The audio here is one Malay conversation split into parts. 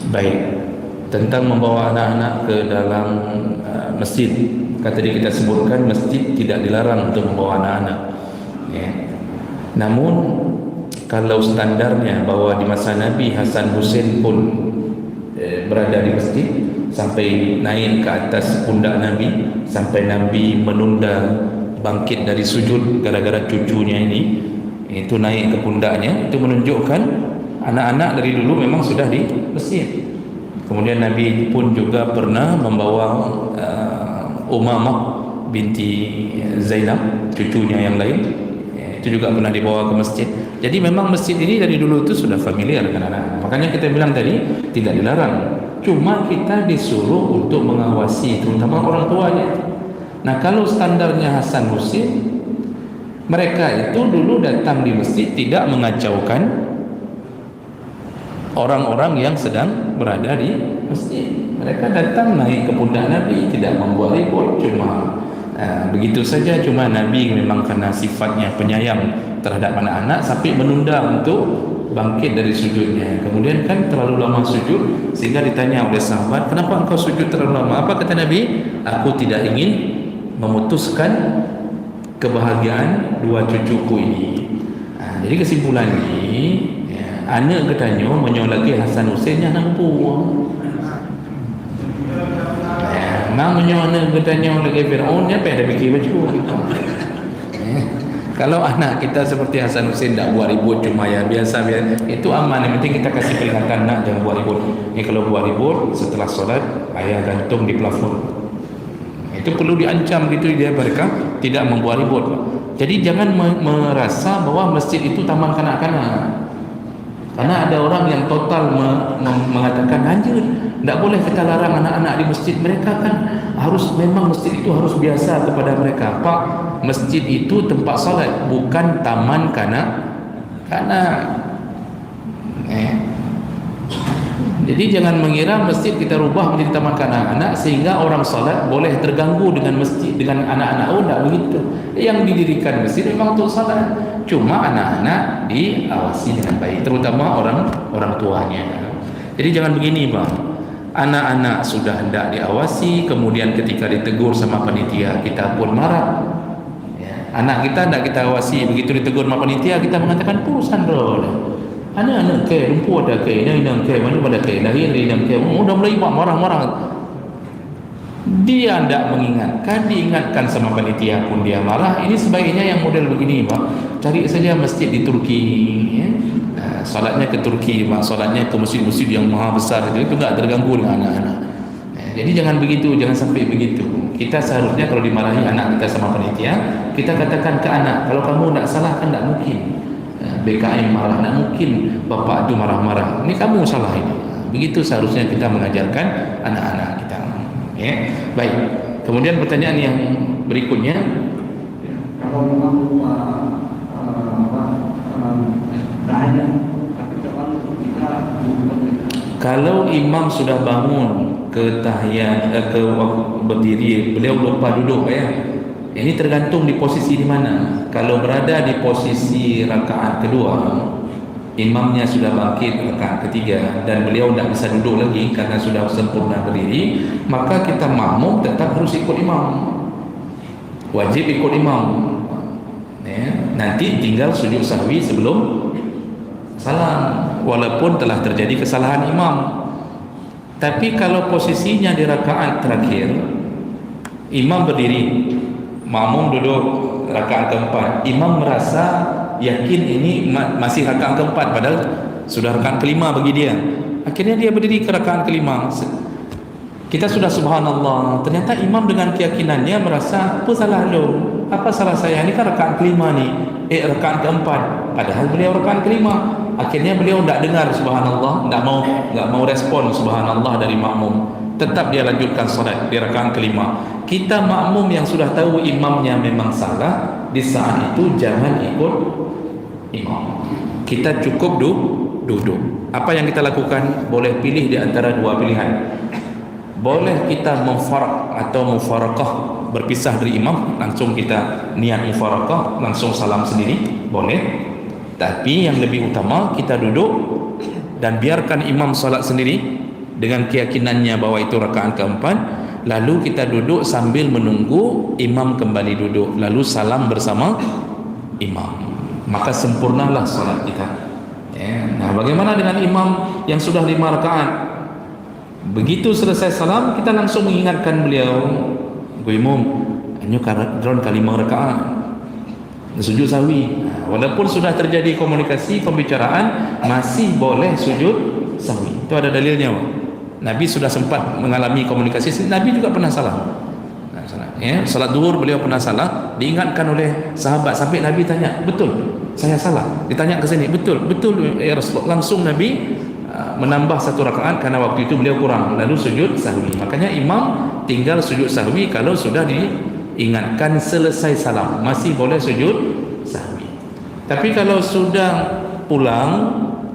Baik, tentang membawa anak-anak ke dalam masjid. Tadi kita sebutkan masjid tidak dilarang untuk membawa anak-anak. Ya. Namun kalau standarnya bahwa di masa Nabi Hasan Hussein pun berada di masjid sampai naik ke atas pundak Nabi, sampai Nabi menunda bangkit dari sujud gara-gara cucunya ini, itu naik ke pundaknya, itu menunjukkan anak-anak dari dulu memang sudah di masjid. Kemudian Nabi pun juga pernah membawa Umamah binti Zainab, cucunya yang lain, itu juga pernah dibawa ke masjid. Jadi memang masjid ini dari dulu itu sudah familiar dengan anak. Makanya kita bilang tadi tidak dilarang, cuma kita disuruh untuk mengawasi terutama orang tuanya. Nah, kalau standarnya Hasan Hussein, mereka itu dulu datang di masjid tidak mengacaukan orang-orang yang sedang berada di masjid. Mereka datang naik ke pundak Nabi, tidak membuat ribut, cuma begitu saja. Cuma Nabi memang karena sifatnya penyayang terhadap anak-anak sampai menunda untuk bangkit dari sujudnya. Kemudian kan terlalu lama sujud sehingga ditanya oleh sahabat, kenapa engkau sujud terlalu lama? Apa kata Nabi? Aku tidak ingin memutuskan kebahagiaan dua cucuku ini. Jadi kesimpulan ini, anak katanya menyolaki Hasan Hussein yang nampu. Mang menyolaki katanya lagi Fir'aun, apa yang ada fikir baju. Kalau anak kita seperti Hasan Hussein tak buat ribut, cuma ya biasa, itu aman. Yang penting kita kasih peringatan, nak jangan buat ribut. Ini kalau buat ribut setelah solat, ayah gantung di plafon. Itu perlu diancam gitu dia, mereka tidak membuat ribut. Jadi jangan merasa bahwa masjid itu taman kanak-kanak. Karena ada orang yang total mengatakan anjir, tidak boleh kita larang anak-anak di masjid. Mereka kan harus, memang masjid itu harus biasa kepada mereka. Pak, masjid itu tempat salat, bukan taman kanak-kanak. Jadi jangan mengira masjid kita rubah menjadi taman kanak-kanak sehingga orang salat boleh terganggu dengan masjid, dengan anak-anak. Oh, tidak begitu. Yang didirikan masjid memang untuk salat, cuma anak-anak diawasi dengan baik, terutama orang tuanya. Jadi jangan begini, bang. Anak-anak sudah hendak diawasi, kemudian ketika ditegur sama panitia kita pun marah. Anak kita hendak kita awasi, begitu ditegur sama panitia kita mengatakan urusan dulu. Anak-anak ke lumpuh ada ke ini ke mana pada ke lahir ini ke udah mulai marah-marah. Dia tidak mengingatkan, diingatkan sama panitia pun dia marah. Ini sebaiknya yang model begini, Pak. Cari saja masjid di Turki, ya. Salatnya ke Turki, Pak. Salatnya ke masjid-masjid yang maha besar itu tidak terganggu dengan anak-anak. Jadi jangan begitu, jangan sampai begitu. Kita seharusnya kalau dimarahi anak kita sama panitia, kita katakan ke anak, kalau kamu tidak salah kan tidak mungkin BKM marah, tidak mungkin bapak itu marah-marah. Ini kamu salah ini. Begitu seharusnya kita mengajarkan anak-anak kita. Ya, baik. Kemudian pertanyaan yang berikutnya, kalau memang bahaya, tapi depan kita kalau imam sudah bangun ke tahiyat, ke waktu berdiri, beliau lupa duduk, ya. Ini tergantung di posisi di mana. Kalau berada di posisi rakaat kedua, imamnya sudah bangkit rakaat ketiga dan beliau tidak bisa duduk lagi karena sudah sempurna berdiri, maka kita makmum tetap harus ikut imam, wajib ikut imam, ya. Nanti tinggal sujud sahwi sebelum salam walaupun telah terjadi kesalahan imam. Tapi kalau posisinya di rakaat terakhir, imam berdiri, makmum duduk rakaat keempat, imam merasa yakin ini masih rakaat keempat padahal sudah rakaat kelima bagi dia, akhirnya dia berdiri ke rakaat kelima. Kita sudah subhanallah, ternyata imam dengan keyakinannya merasa apa salah lo, apa salah saya, ini kan rakaat kelima nih, rakaat keempat, padahal beliau rakaat kelima. Akhirnya beliau tidak dengar subhanallah, tidak mau respon subhanallah dari makmum, tetap dia lanjutkan solat di rakaat kelima. Kita makmum yang sudah tahu imamnya memang salah, di saat itu jangan ikut imam, kita cukup duduk. Apa yang kita lakukan? Boleh pilih di antara dua pilihan. Boleh kita mufarak atau mufarakah, berpisah dari imam, langsung kita niat mufarakah, langsung salam sendiri, boleh. Tapi yang lebih utama kita duduk dan biarkan imam salat sendiri, dengan keyakinannya bahwa itu rakaat keempat, lalu kita duduk sambil menunggu imam kembali duduk, lalu salam bersama imam, maka sempurnalah salat kita. Nah, bagaimana dengan imam yang sudah 5 rakaat? Begitu selesai salam, kita langsung mengingatkan beliau, "Imam, anyo karon ka 5 rakaat sujud sahwi." Walaupun sudah terjadi komunikasi, pembicaraan, masih boleh sujud sahwi. Itu ada dalilnya, Pak. Nabi sudah sempat mengalami komunikasi. Nabi juga pernah salah. Salat zuhur beliau pernah salah, diingatkan oleh sahabat sampai Nabi tanya, "Betul, saya salah." Ditanya ke sini, "Betul, betul ya Rasulullah." Langsung Nabi menambah 1 rakaat karena waktu itu beliau kurang, lalu sujud sahwi. Makanya imam tinggal sujud sahwi kalau sudah diingatkan selesai salam, masih boleh sujud sahwi. Tapi kalau sudah pulang,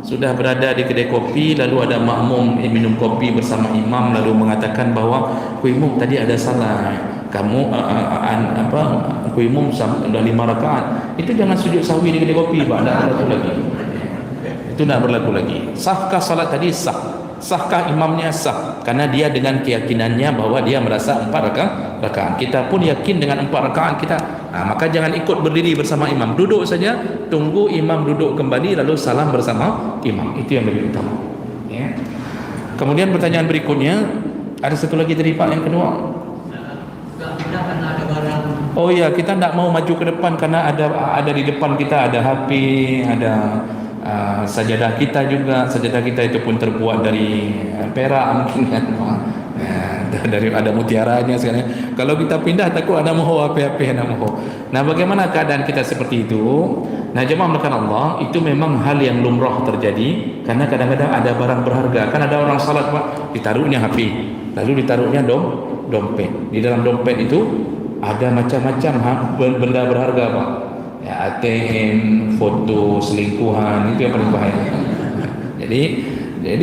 sudah berada di kedai kopi, lalu ada makmum minum kopi bersama imam, lalu mengatakan bahwa imam tadi ada salah, kamu imam sudah 5 rakaat, itu jangan sujud sahwi di kedai kopi, Pak. Tak berlaku lagi. Itu tak berlaku lagi. Sahkah salat tadi? Sah. Sahkah imamnya? Sah, karena dia dengan keyakinannya bahwa dia merasa 4 rakaat. Kita pun yakin dengan 4 rakaat kita. Maka jangan ikut berdiri bersama imam, duduk saja, tunggu imam duduk kembali, lalu salam bersama imam. Itu yang lebih utama. Kemudian pertanyaan berikutnya, ada satu lagi tadi Pak, yang kedua. Oh ya, kita tidak mau maju ke depan karena ada di depan kita ada HP, ada sajadah kita juga. Sajadah kita itu pun terbuat dari perak mungkin kan, dari ada mutiaranya sekarang. Kalau kita pindah takut ada moho apa-apa ada moho. Nah, bagaimana keadaan kita seperti itu? Nah, jemaah melakukan Allah, itu memang hal yang lumrah terjadi karena kadang-kadang ada barang berharga. Kan ada orang salat Pak, ditaruhnya HP, lalu ditaruhnya dompet. Di dalam dompet itu ada macam-macam benda berharga Pak. ATM, foto, selingkuhan, itu yang paling bahaya. Jadi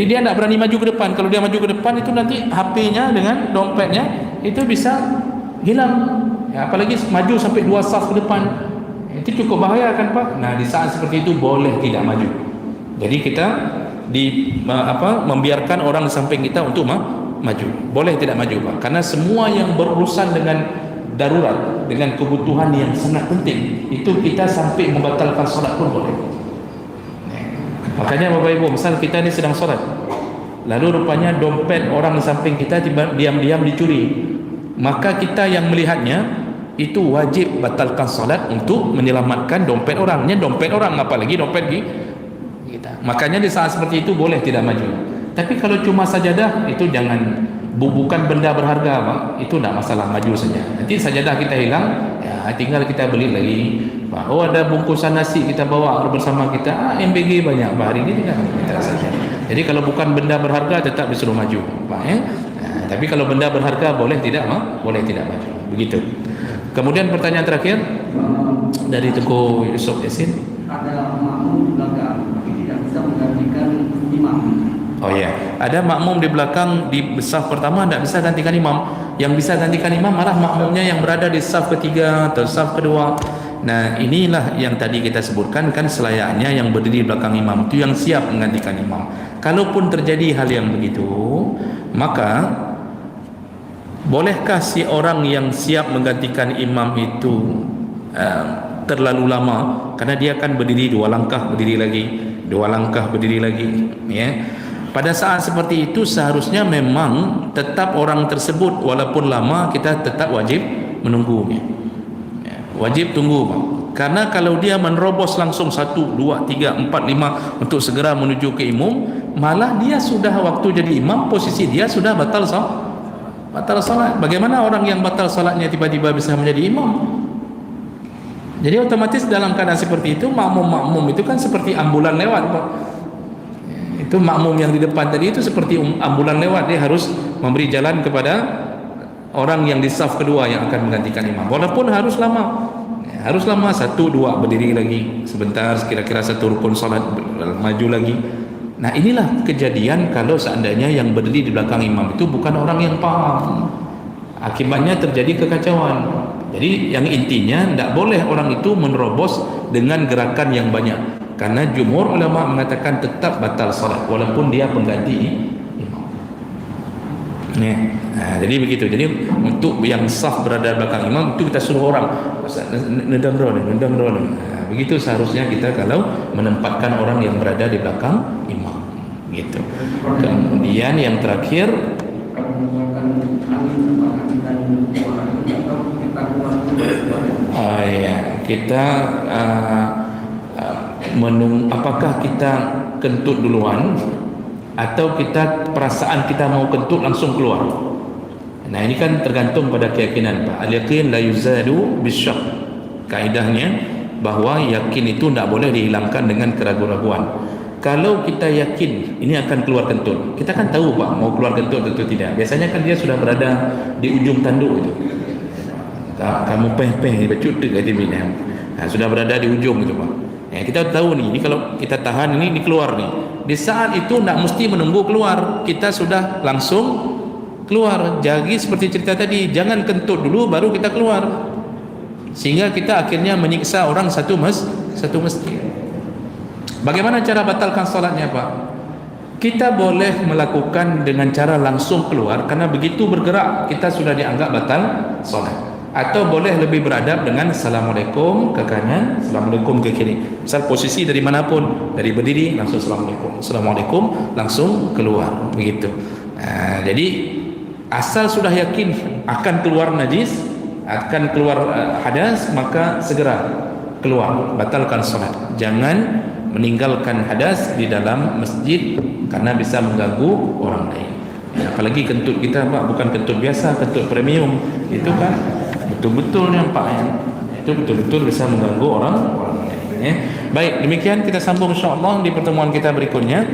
dia tidak berani maju ke depan. Kalau dia maju ke depan, itu nanti HP-nya dengan dompetnya itu bisa hilang. Apalagi maju sampai 2 saf ke depan, itu cukup bahaya kan Pak. Nah, di saat seperti itu boleh tidak maju. Jadi kita membiarkan orang di samping kita untuk maju. Boleh tidak maju Pak, karena semua yang berurusan dengan darurat, dengan kebutuhan yang sangat penting, itu kita sampai membatalkan solat pun boleh. Makanya Bapak Ibu, misal kita ni sedang solat, lalu rupanya dompet orang di samping kita diam-diam dicuri, maka kita yang melihatnya itu wajib batalkan solat untuk menyelamatkan dompet orangnya. Dompet orang, apalagi dompet kita. Makanya di saat seperti itu boleh tidak maju. Tapi kalau cuma sajadah, itu jangan. Bukan benda berharga Pak, itu tidak masalah, maju saja. Nanti sajadah kita hilang, ya tinggal kita beli lagi Pak. Oh, ada bungkusan nasi kita bawa bersama kita, MBG banyak Pak, hari ini kita saja. Jadi kalau bukan benda berharga tetap disuruh maju Pak, ya. Nah, tapi kalau benda berharga boleh tidak boleh tidak maju. Begitu. Kemudian pertanyaan terakhir dari Teguh Yusuf Yasin. Ada makmum di belakang tapi tidak bisa menggantikan imam. Oh ya, ada makmum di belakang di saf pertama tidak bisa gantikan imam. Yang bisa gantikan imam malah makmumnya yang berada di saf ketiga atau saf kedua. Nah, inilah yang tadi kita sebutkan, kan selayaknya yang berdiri di belakang imam itu yang siap menggantikan imam. Kalaupun terjadi hal yang begitu, maka bolehkah si orang yang siap menggantikan imam itu terlalu lama, karena dia akan berdiri 2 langkah berdiri lagi, 2 langkah berdiri lagi, ya. Pada saat seperti itu seharusnya memang tetap orang tersebut walaupun lama kita tetap wajib menunggunya, ya, wajib tunggu Pak. Karena kalau dia menerobos langsung 1, 2, 3, 4, 5 untuk segera menuju ke imam, malah dia sudah waktu jadi imam, posisi dia sudah batal salat. Bagaimana orang yang batal salatnya tiba-tiba bisa menjadi imam? Jadi otomatis dalam keadaan seperti itu, makmum itu kan seperti ambulan lewat Pak. Itu makmum yang di depan tadi itu seperti ambulan lewat, dia harus memberi jalan kepada orang yang di saf kedua yang akan menggantikan imam, walaupun harus lama, 1, 2 berdiri lagi sebentar, kira-kira 1 rukun salat, maju lagi. Nah, inilah kejadian kalau seandainya yang berdiri di belakang imam itu bukan orang yang paham, akibatnya terjadi kekacauan. Jadi yang intinya tidak boleh orang itu menerobos dengan gerakan yang banyak, karena jumhur ulama mengatakan tetap batal salat walaupun dia pengganti imam. Ya. Jadi begitu. Jadi untuk yang saf berada belakang imam itu kita suruh orang nedang roh. Begitu seharusnya kita kalau menempatkan orang yang berada di belakang imam. Gitu. Kemudian yang terakhir, kalau mengeluarkan angin apakah kita keluar atau kita keluar ya, kita apakah kita kentut duluan atau kita perasaan kita mau kentut langsung keluar. Nah, ini kan tergantung pada keyakinan, Pak. Al-yaqin la yuzadu bisyak. Kaidahnya bahwa yakin itu tidak boleh dihilangkan dengan keraguan-raguan. Kalau kita yakin ini akan keluar kentut, kita kan tahu, Pak, mau keluar kentut atau tidak. Biasanya kan dia sudah berada di ujung tanduk itu. Kamu peh becut dekat di sini. Sudah berada di ujung itu, Pak. Ya, kita tahu nih, ini kalau kita tahan ini keluar nih. Di saat itu tidak mesti menunggu keluar, kita sudah langsung keluar. Jadi seperti cerita tadi, jangan kentut dulu baru kita keluar, sehingga kita akhirnya menyiksa orang satu masjid. Bagaimana cara batalkan salatnya, Pak? Kita boleh melakukan dengan cara langsung keluar, karena begitu bergerak kita sudah dianggap batal salat. Atau boleh lebih beradab dengan Assalamualaikum ke kanan, Assalamualaikum ke kiri. Misal posisi dari manapun, dari berdiri langsung Assalamualaikum langsung keluar, begitu. Jadi asal sudah yakin akan keluar najis, akan keluar hadas, maka segera keluar, batalkan salat. Jangan meninggalkan hadas di dalam masjid karena bisa mengganggu orang lain. Apalagi kentut kita, Pak, bukan kentut biasa, kentut premium. Itu kan betul-betul nampak ya. Itu betul-betul bisa mengganggu orang lain ya. Baik, demikian kita sambung insya-Allah di pertemuan kita berikutnya.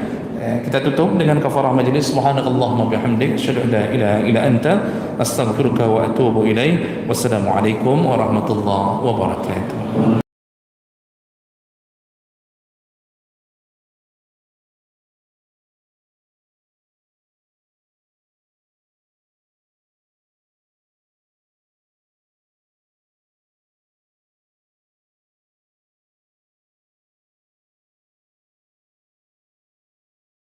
Kita tutup dengan kafarah majlis. Subhanakallahumma bihamdik asyhadu an la ilaha illa anta astaghfiruka wa atubu ilaik. Wassalamualaikum warahmatullahi wabarakatuh.